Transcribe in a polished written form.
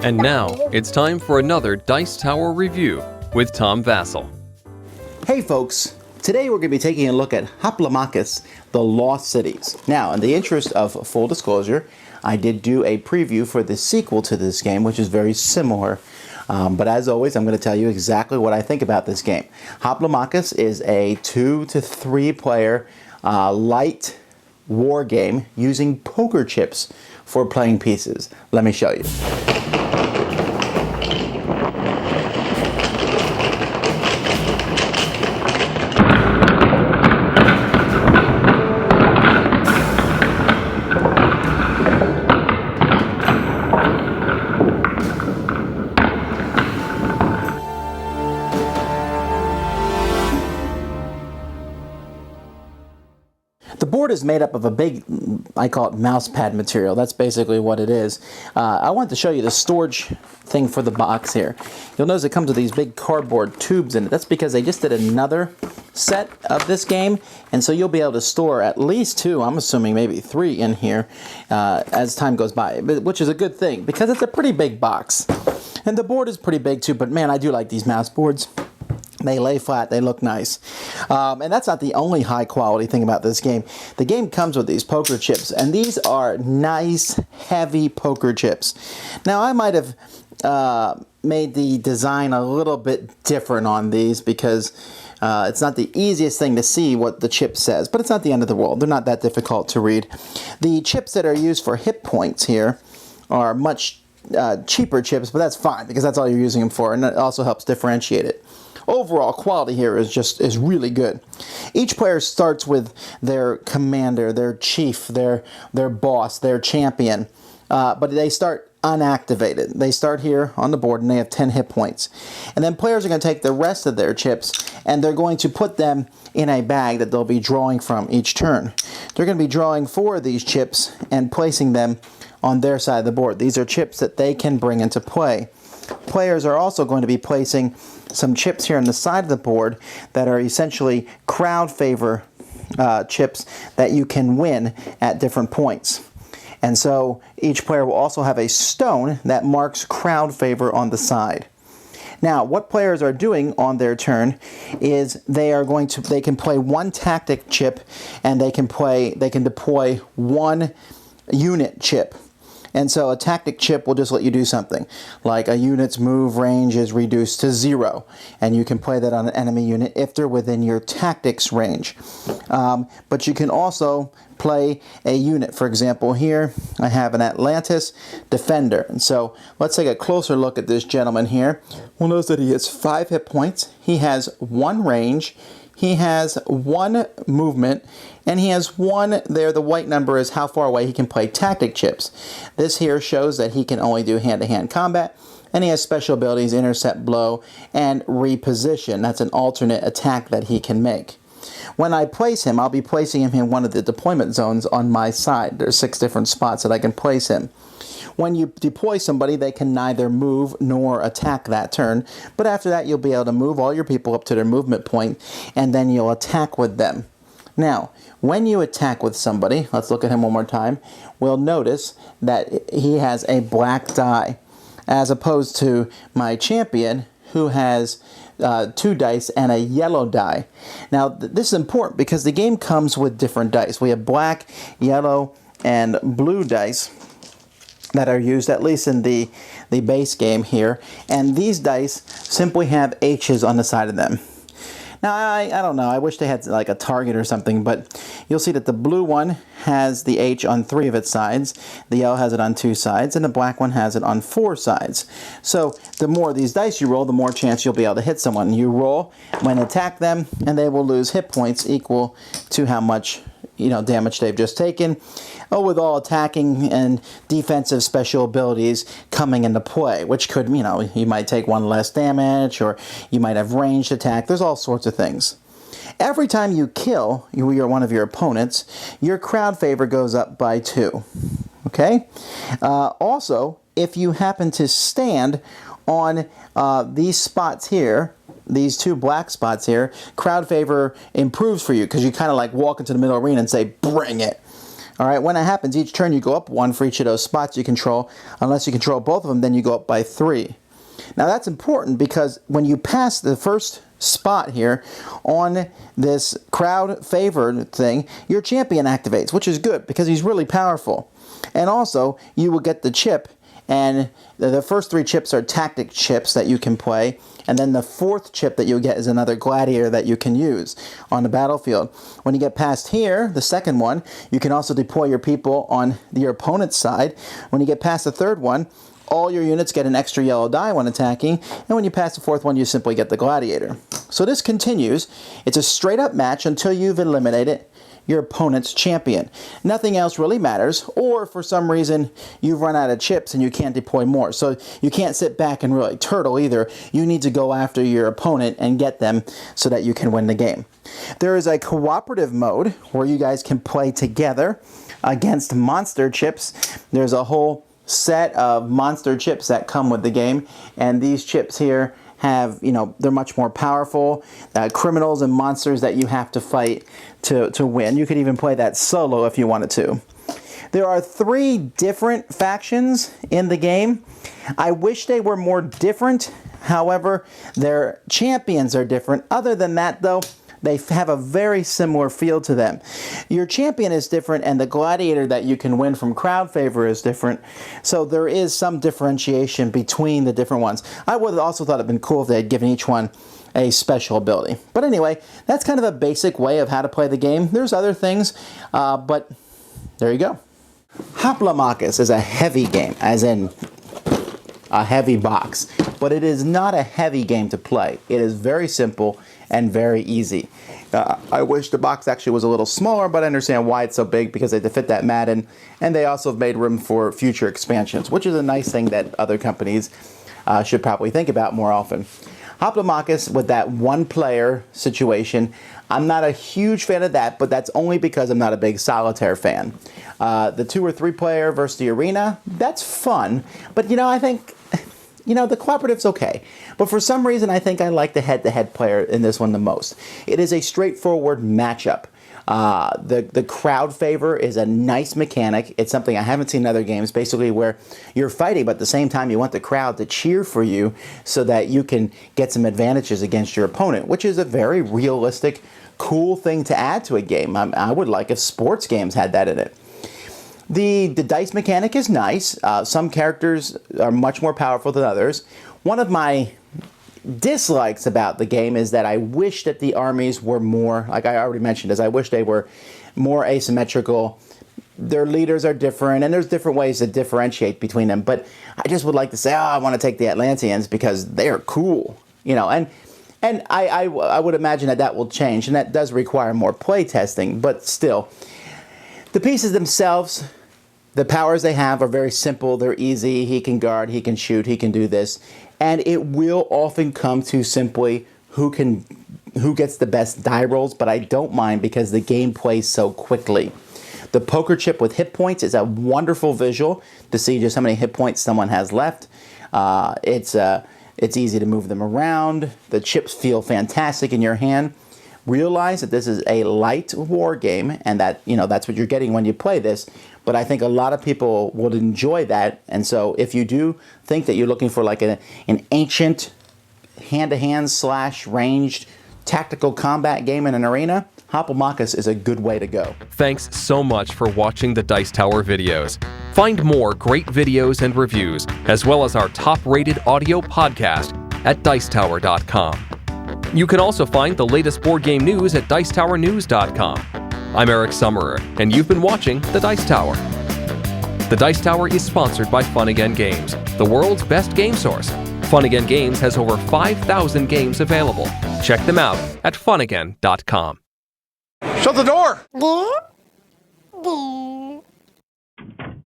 And now, it's time for another Dice Tower review with Tom Vasel. Hey folks, today we're going to be taking a look at Hoplomachus, The Lost Cities. Now, in the interest of full disclosure, I did do a preview for the sequel to this game, which is very similar. But as always, I'm going to tell you exactly what I think about this game. Hoplomachus is a 2 to 3 player light war game using poker chips for playing pieces. Let me show you. The board is made up of a big, I call it mouse pad material. That's basically what it is. I want to show you the storage thing for the box here. You'll notice it comes with these big cardboard tubes in it. That's because they just did another set of this game, and so you'll be able to store at least 2, I'm assuming maybe 3 in here as time goes by, which is a good thing because it's a pretty big box. And the board is pretty big too, but man, I do like these mouse boards. They lay flat, they look nice. And that's not the only high quality thing about this game. The game comes with these poker chips, and these are nice, heavy poker chips. Now, I might have made the design a little bit different on these because it's not the easiest thing to see what the chip says, but it's not the end of the world. They're not that difficult to read. The chips that are used for hit points here are much cheaper chips, but that's fine because that's all you're using them for, and it also helps differentiate it. Overall quality here is really good. Each player starts with their commander, their chief, their boss, their champion, but they start unactivated. They start here on the board and they have 10 hit points. And then players are going to take the rest of their chips and they're going to put them in a bag that they'll be drawing from each turn. They're going to be drawing 4 of these chips and placing them on their side of the board. These are chips that they can bring into play. Players are also going to be placing some chips here on the side of the board that are essentially crowd favor chips that you can win at different points. And so each player will also have a stone that marks crowd favor on the side. Now, what players are doing on their turn is they can play 1 tactic chip and they can deploy 1 unit chip. And so a tactic chip will just let you do something, like a unit's move range is reduced to 0, and you can play that on an enemy unit if they're within your tactics range. But you can also play a unit. For example, here I have an Atlantis defender. And so let's take a closer look at this gentleman here. We'll notice that he has 5 hit points, he has 1 range, he has 1 movement, and he has 1 there. The white number is how far away he can play tactic chips. This here shows that he can only do hand-to-hand combat, and he has special abilities, intercept, blow, and reposition. That's an alternate attack that he can make. When I place him, I'll be placing him in one of the deployment zones on my side. There's 6 different spots that I can place him. When you deploy somebody, they can neither move nor attack that turn, but after that you'll be able to move all your people up to their movement point, and then you'll attack with them. Now, when you attack with somebody, let's look at him one more time, we'll notice that he has a black die, as opposed to my champion, who has 2 dice and a yellow die. Now, this is important because the game comes with different dice. We have black, yellow, and blue dice that are used, at least in the base game here, and these dice simply have H's on the side of them. Now, I don't know, I wish they had like a target or something, but you'll see that the blue one has the H on 3 of its sides, the yellow has it on 2 sides, and the black one has it on 4 sides. So the more of these dice you roll, the more chance you'll be able to hit someone. You roll when attack them, and they will lose hit points equal to how much damage they've just taken, with all attacking and defensive special abilities coming into play, which could, you might take 1 less damage, or you might have ranged attack. There's all sorts of things. Every time you kill one of your opponents, your crowd favor goes up by 2. Okay? Also, if you happen to stand on these spots here, these 2 black spots here, crowd favor improves for you because you kind of like walk into the middle arena and say, bring it. All right, when it happens, each turn you go up 1 for each of those spots you control. Unless you control both of them, then you go up by 3. Now that's important because when you pass the first spot here on this crowd favored thing, your champion activates, which is good because he's really powerful. And also, you will get the chip, and the first 3 chips are tactic chips that you can play, and then the 4th chip that you'll get is another gladiator that you can use on the battlefield. When you get past here, the second one, you can also deploy your people on your opponent's side. When you get past the 3rd one, all your units get an extra yellow die when attacking, and when you pass the 4th one, you simply get the gladiator. So this continues. It's a straight up match until you've eliminated your opponent's champion. Nothing else really matters, or for some reason you've run out of chips and you can't deploy more. So you can't sit back and really turtle either. You need to go after your opponent and get them so that you can win the game. There is a cooperative mode where you guys can play together against monster chips. There's a whole set of monster chips that come with the game, and these chips here have, they're much more powerful. Criminals and monsters that you have to fight to win. You could even play that solo if you wanted to. There are 3 different factions in the game. I wish they were more different. However, their champions are different. Other than that, though, they have a very similar feel to them. Your champion is different, and the gladiator that you can win from crowd favor is different. So there is some differentiation between the different ones. I would have also thought it'd been cool if they had given each one a special ability. But anyway, that's kind of a basic way of how to play the game. There's other things, but there you go. Hoplomachus is a heavy game, as in a heavy box. But it is not a heavy game to play. It is very simple and very easy. I wish the box actually was a little smaller, but I understand why it's so big because they had to fit that mat in, and they also have made room for future expansions, which is a nice thing that other companies should probably think about more often. Hoplomachus, with that 1-player situation, I'm not a huge fan of that, but that's only because I'm not a big solitaire fan. The 2 or 3 player versus the arena, that's fun, but I think the cooperative's okay. But for some reason, I think I like the head-to-head player in this one the most. It is a straightforward matchup. The crowd favor is a nice mechanic. It's something I haven't seen in other games, basically where you're fighting, but at the same time you want the crowd to cheer for you so that you can get some advantages against your opponent, which is a very realistic, cool thing to add to a game. I would like if sports games had that in it. The dice mechanic is nice. Some characters are much more powerful than others. One of my dislikes about the game is that I wish that the armies were more, like I already mentioned, I wish they were more asymmetrical. Their leaders are different, and there's different ways to differentiate between them. But I just would like to say, I want to take the Atlanteans because they're cool, and I would imagine that will change, and that does require more play testing. But still, the pieces themselves, the powers they have are very simple. They're easy. He can guard, he can shoot, he can do this. And it will often come to simply who gets the best die rolls, but I don't mind because the game plays so quickly. The poker chip with hit points is a wonderful visual to see just how many hit points someone has left. It's easy to move them around. The chips feel fantastic in your hand. Realize that this is a light war game, and that that's what you're getting when you play this. But I think a lot of people would enjoy that, and so if you do think that you're looking for like an ancient hand-to-hand / ranged tactical combat game in an arena, Hoplomachus is a good way to go. Thanks so much for watching the Dice Tower videos. Find more great videos and reviews, as well as our top-rated audio podcast at dicetower.com. You can also find the latest board game news at dicetowernews.com. I'm Eric Summerer, and you've been watching The Dice Tower. The Dice Tower is sponsored by Fun Again Games, the world's best game source. Fun Again Games has over 5,000 games available. Check them out at funagain.com. Shut the door!